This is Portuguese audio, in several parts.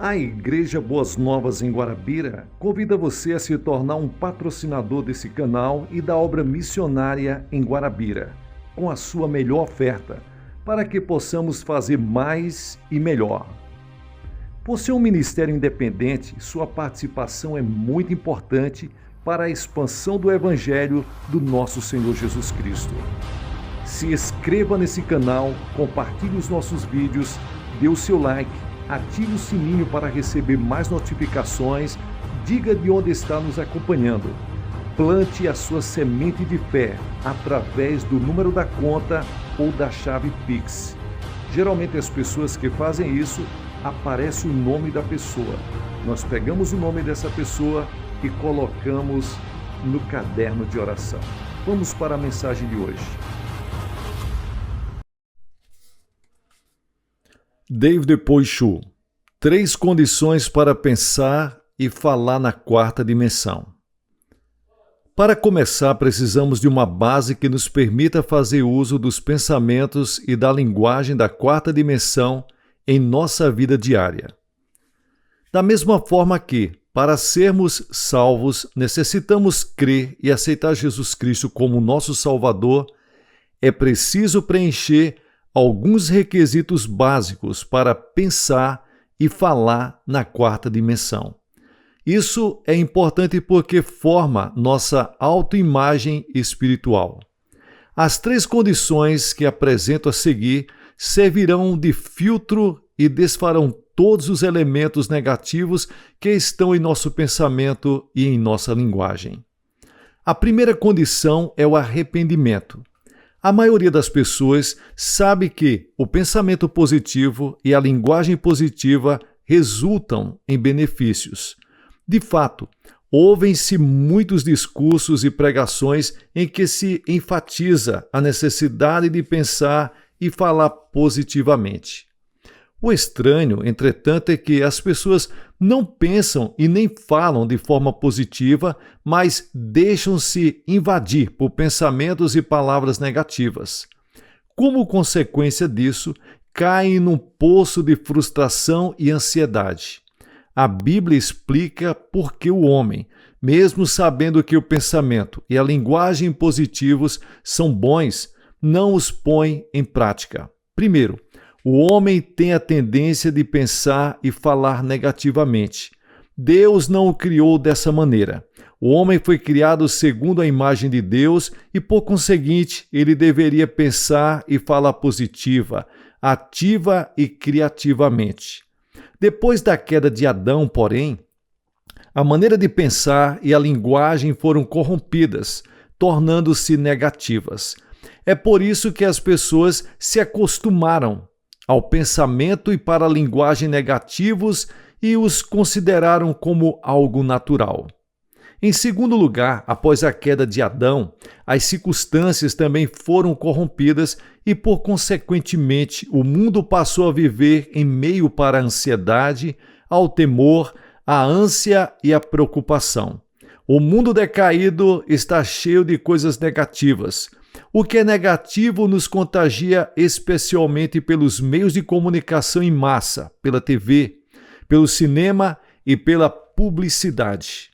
A Igreja Boas Novas em Guarabira convida você a se tornar um patrocinador desse canal e da obra missionária em Guarabira, com a sua melhor oferta, para que possamos fazer mais e melhor. Por ser um ministério independente, sua participação é muito importante para a expansão do Evangelho do nosso Senhor Jesus Cristo. Se inscreva nesse canal, compartilhe os nossos vídeos, dê o seu like, ative o sininho para receber mais notificações, diga de onde está nos acompanhando. Plante a sua semente de fé através do número da conta ou da chave Pix. Geralmente as pessoas que fazem isso, aparece o nome da pessoa. Nós pegamos o nome dessa pessoa e colocamos no caderno de oração. Vamos para a mensagem de hoje. David Poichou, 3 condições para pensar e falar na quarta dimensão. Para começar, precisamos de uma base que nos permita fazer uso dos pensamentos e da linguagem da quarta dimensão em nossa vida diária. Da mesma forma que, para sermos salvos, necessitamos crer e aceitar Jesus Cristo como nosso Salvador, é preciso preencher alguns requisitos básicos para pensar e falar na quarta dimensão. Isso é importante porque forma nossa autoimagem espiritual. As 3 condições que apresento a seguir servirão de filtro e desfarão todos os elementos negativos que estão em nosso pensamento e em nossa linguagem. A primeira condição é o arrependimento. A maioria das pessoas sabe que o pensamento positivo e a linguagem positiva resultam em benefícios. De fato, ouvem-se muitos discursos e pregações em que se enfatiza a necessidade de pensar e falar positivamente. O estranho, entretanto, é que as pessoas não pensam e nem falam de forma positiva, mas deixam-se invadir por pensamentos e palavras negativas. Como consequência disso, caem num poço de frustração e ansiedade. A Bíblia explica por que o homem, mesmo sabendo que o pensamento e a linguagem positivos são bons, não os põe em prática. Primeiro, o homem tem a tendência de pensar e falar negativamente. Deus não o criou dessa maneira. O homem foi criado segundo a imagem de Deus e, por conseguinte, ele deveria pensar e falar positiva, ativa e criativamente. Depois da queda de Adão, porém, a maneira de pensar e a linguagem foram corrompidas, tornando-se negativas. É por isso que as pessoas se acostumaram ao pensamento e para a linguagem negativos e os consideraram como algo natural. Em segundo lugar, após a queda de Adão, as circunstâncias também foram corrompidas e, por consequentemente, o mundo passou a viver em meio para a ansiedade, ao temor, à ânsia e à preocupação. O mundo decaído está cheio de coisas negativas. O que é negativo nos contagia especialmente pelos meios de comunicação em massa, pela TV, pelo cinema e pela publicidade.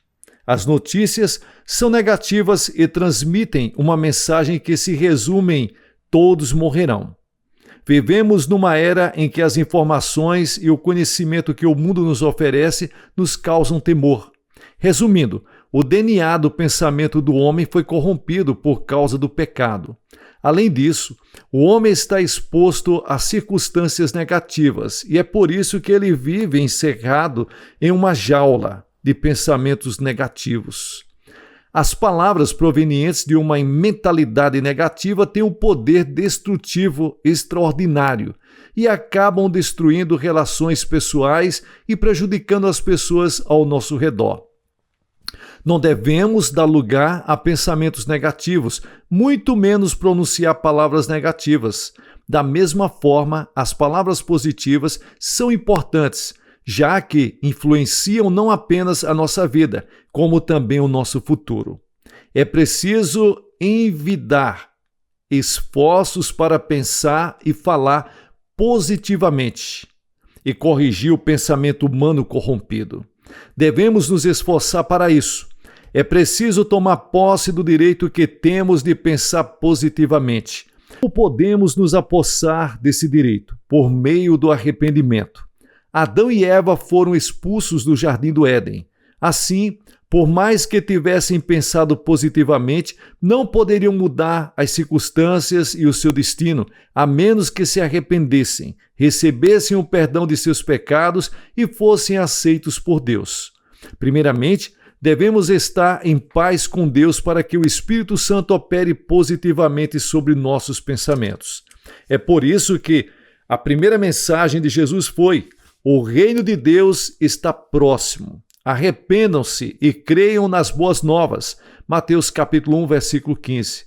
As notícias são negativas e transmitem uma mensagem que se resume em todos morrerão. Vivemos numa era em que as informações e o conhecimento que o mundo nos oferece nos causam temor. Resumindo, o DNA do pensamento do homem foi corrompido por causa do pecado. Além disso, o homem está exposto a circunstâncias negativas e é por isso que ele vive encerrado em uma jaula de pensamentos negativos. As palavras provenientes de uma mentalidade negativa têm um poder destrutivo extraordinário e acabam destruindo relações pessoais e prejudicando as pessoas ao nosso redor. Não devemos dar lugar a pensamentos negativos, muito menos pronunciar palavras negativas. Da mesma forma, as palavras positivas são importantes, já que influenciam não apenas a nossa vida, como também o nosso futuro. É preciso envidar esforços para pensar e falar positivamente. e corrigir o pensamento humano corrompido. Devemos nos esforçar para isso. É preciso tomar posse do direito que temos de pensar positivamente. Como podemos nos apossar desse direito? Por meio do arrependimento. Adão e Eva foram expulsos do jardim do Éden. Assim, por mais que tivessem pensado positivamente, não poderiam mudar as circunstâncias e o seu destino, a menos que se arrependessem, recebessem o perdão de seus pecados e fossem aceitos por Deus. Primeiramente, devemos estar em paz com Deus para que o Espírito Santo opere positivamente sobre nossos pensamentos. É por isso que a primeira mensagem de Jesus foi: o reino de Deus está próximo. Arrependam-se e creiam nas boas novas. Mateus capítulo 1, versículo 15.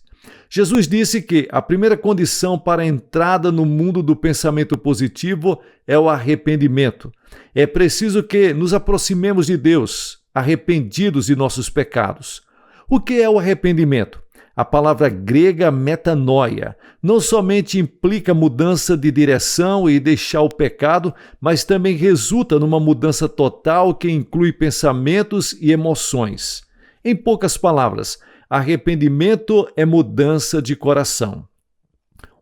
Jesus disse que a primeira condição para a entrada no mundo do pensamento positivo é o arrependimento. É preciso que nos aproximemos de Deus, arrependidos de nossos pecados. O que é o arrependimento? A palavra grega metanoia não somente implica mudança de direção e deixar o pecado, mas também resulta numa mudança total que inclui pensamentos e emoções. Em poucas palavras, arrependimento é mudança de coração.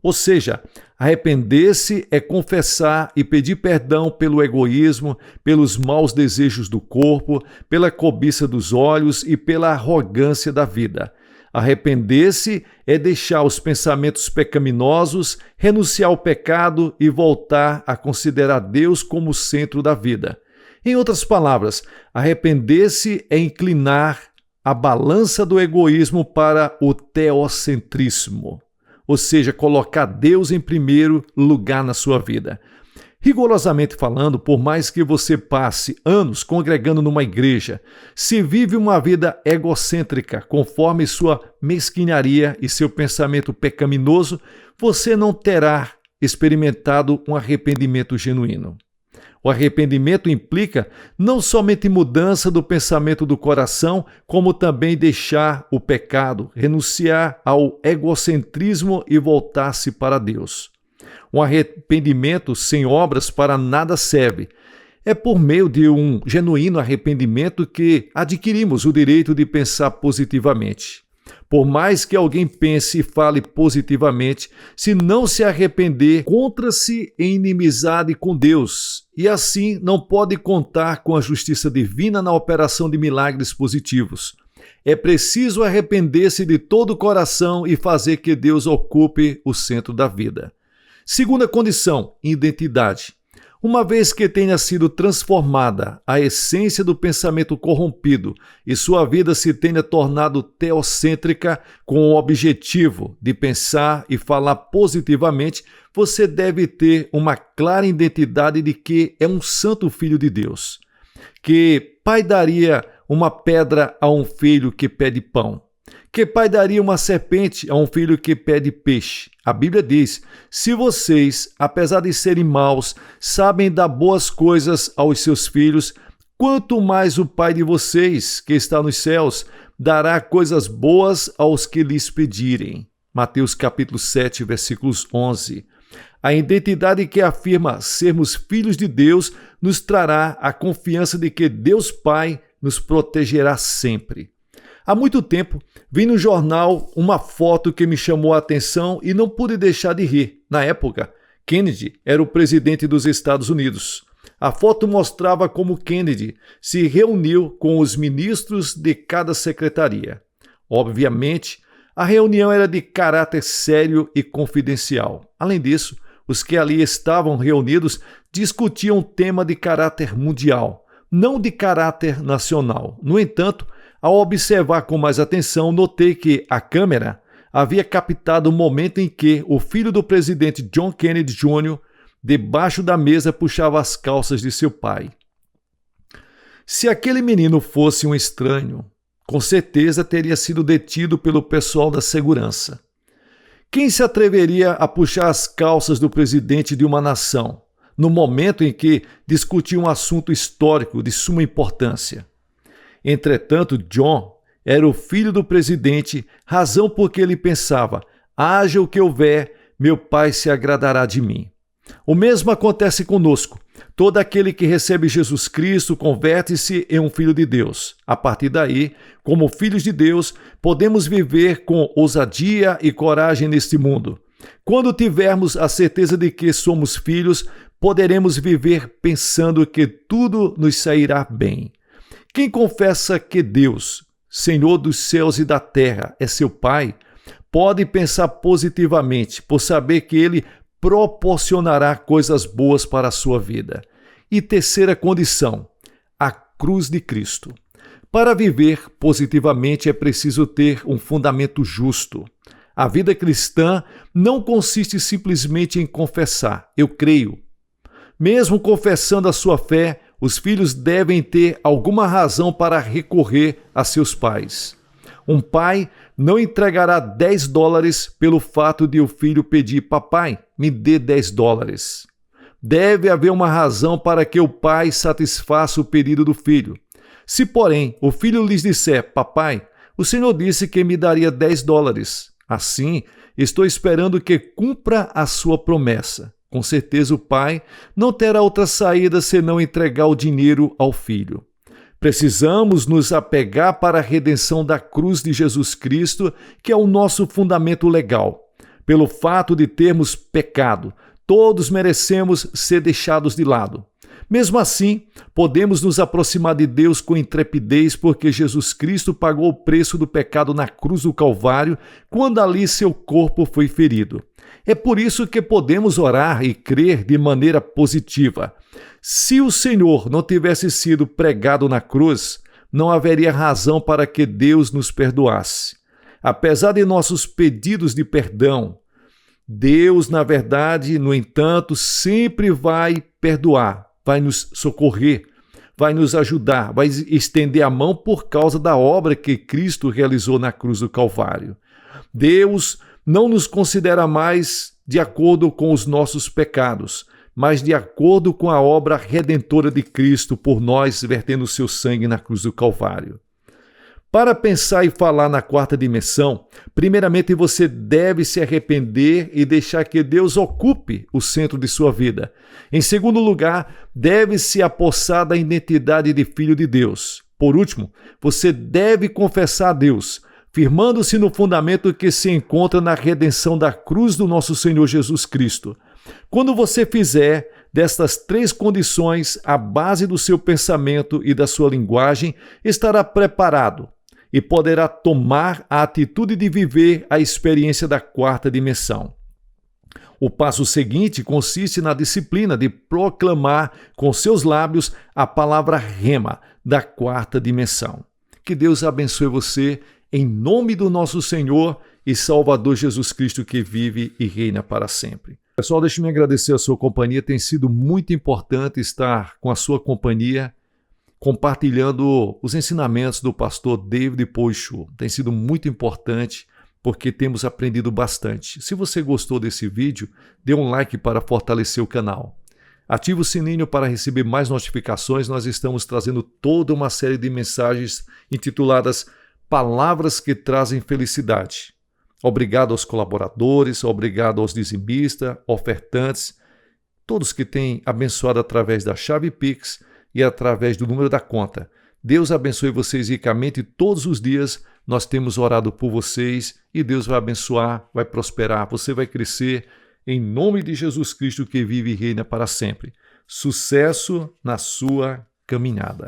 Ou seja, arrepender-se é confessar e pedir perdão pelo egoísmo, pelos maus desejos do corpo, pela cobiça dos olhos e pela arrogância da vida. Arrepender-se é deixar os pensamentos pecaminosos, renunciar ao pecado e voltar a considerar Deus como o centro da vida. Em outras palavras, arrepender-se é inclinar a balança do egoísmo para o teocentrismo, ou seja, colocar Deus em primeiro lugar na sua vida. Rigorosamente falando, por mais que você passe anos congregando numa igreja, se vive uma vida egocêntrica, conforme sua mesquinharia e seu pensamento pecaminoso, você não terá experimentado um arrependimento genuíno. O arrependimento implica não somente mudança do pensamento do coração, como também deixar o pecado, renunciar ao egocentrismo e voltar-se para Deus. Um arrependimento sem obras para nada serve. É por meio de um genuíno arrependimento que adquirimos o direito de pensar positivamente. Por mais que alguém pense e fale positivamente, se não se arrepender, encontra-se em inimizade com Deus e assim não pode contar com a justiça divina na operação de milagres positivos. É preciso arrepender-se de todo o coração e fazer que Deus ocupe o centro da vida. Segunda condição, identidade. Uma vez que tenha sido transformada a essência do pensamento corrompido e sua vida se tenha tornado teocêntrica com o objetivo de pensar e falar positivamente, você deve ter uma clara identidade de que é um santo filho de Deus. Que pai daria uma pedra a um filho que pede pão? Que pai daria uma serpente a um filho que pede peixe? A Bíblia diz: se vocês, apesar de serem maus, sabem dar boas coisas aos seus filhos, quanto mais o Pai de vocês, que está nos céus, dará coisas boas aos que lhes pedirem. Mateus capítulo 7, versículos 11. A identidade que afirma sermos filhos de Deus nos trará a confiança de que Deus Pai nos protegerá sempre. Há muito tempo, vi no jornal uma foto que me chamou a atenção e não pude deixar de rir. Na época, Kennedy era o presidente dos Estados Unidos. A foto mostrava como Kennedy se reuniu com os ministros de cada secretaria. Obviamente, a reunião era de caráter sério e confidencial. Além disso, os que ali estavam reunidos discutiam um tema de caráter mundial, não de caráter nacional. No entanto, ao observar com mais atenção, notei que a câmera havia captado o momento em que o filho do presidente John Kennedy Jr., debaixo da mesa, puxava as calças de seu pai. Se aquele menino fosse um estranho, com certeza teria sido detido pelo pessoal da segurança. Quem se atreveria a puxar as calças do presidente de uma nação, no momento em que discutia um assunto histórico de suma importância? Entretanto, John era o filho do presidente, razão porque ele pensava: haja o que houver, meu pai se agradará de mim. O mesmo acontece conosco. Todo aquele que recebe Jesus Cristo converte-se em um filho de Deus. A partir daí, como filhos de Deus, podemos viver com ousadia e coragem neste mundo. Quando tivermos a certeza de que somos filhos, poderemos viver pensando que tudo nos sairá bem. Quem confessa que Deus, Senhor dos céus e da terra, é seu Pai, pode pensar positivamente por saber que Ele proporcionará coisas boas para a sua vida. E terceira condição, a cruz de Cristo. Para viver positivamente é preciso ter um fundamento justo. A vida cristã não consiste simplesmente em confessar, eu creio. Mesmo confessando a sua fé, os filhos devem ter alguma razão para recorrer a seus pais. Um pai não entregará $10 pelo fato de o filho pedir: papai, me dê $10. Deve haver uma razão para que o pai satisfaça o pedido do filho. Se, porém, o filho lhes disser: papai, o Senhor disse que me daria $10. Assim, estou esperando que cumpra a sua promessa. Com certeza o pai não terá outra saída senão entregar o dinheiro ao filho. Precisamos nos apegar para a redenção da cruz de Jesus Cristo, que é o nosso fundamento legal. Pelo fato de termos pecado, todos merecemos ser deixados de lado. Mesmo assim, podemos nos aproximar de Deus com intrepidez, porque Jesus Cristo pagou o preço do pecado na cruz do Calvário, quando ali seu corpo foi ferido. É por isso que podemos orar e crer de maneira positiva. Se o Senhor não tivesse sido pregado na cruz, não haveria razão para que Deus nos perdoasse. Apesar de nossos pedidos de perdão, Deus, na verdade, no entanto, sempre vai perdoar, vai nos socorrer, vai nos ajudar, vai estender a mão por causa da obra que Cristo realizou na cruz do Calvário. Deus não nos considera mais de acordo com os nossos pecados, mas de acordo com a obra redentora de Cristo por nós, vertendo o seu sangue na cruz do Calvário. Para pensar e falar na quarta dimensão, primeiramente você deve se arrepender e deixar que Deus ocupe o centro de sua vida. Em segundo lugar, deve se apossar da identidade de filho de Deus. Por último, você deve confessar a Deus, firmando-se no fundamento que se encontra na redenção da cruz do nosso Senhor Jesus Cristo. Quando você fizer destas três condições a base do seu pensamento e da sua linguagem, estará preparado e poderá tomar a atitude de viver a experiência da quarta dimensão. O passo seguinte consiste na disciplina de proclamar com seus lábios a palavra rema da quarta dimensão. Que Deus abençoe você em nome do nosso Senhor e Salvador Jesus Cristo, que vive e reina para sempre. Pessoal, deixe-me agradecer a sua companhia. Tem sido muito importante estar com a sua companhia, compartilhando os ensinamentos do pastor David Poishour. Tem sido muito importante porque temos aprendido bastante. Se você gostou desse vídeo, dê um like para fortalecer o canal. Ative o sininho para receber mais notificações. Nós estamos trazendo toda uma série de mensagens intituladas Palavras que Trazem Felicidade. Obrigado aos colaboradores, obrigado aos dizimistas, ofertantes, todos que têm abençoado através da chave Pix e através do número da conta. Deus abençoe vocês ricamente todos os dias. Nós temos orado por vocês e Deus vai abençoar, vai prosperar. Você vai crescer em nome de Jesus Cristo, que vive e reina para sempre. Sucesso na sua caminhada.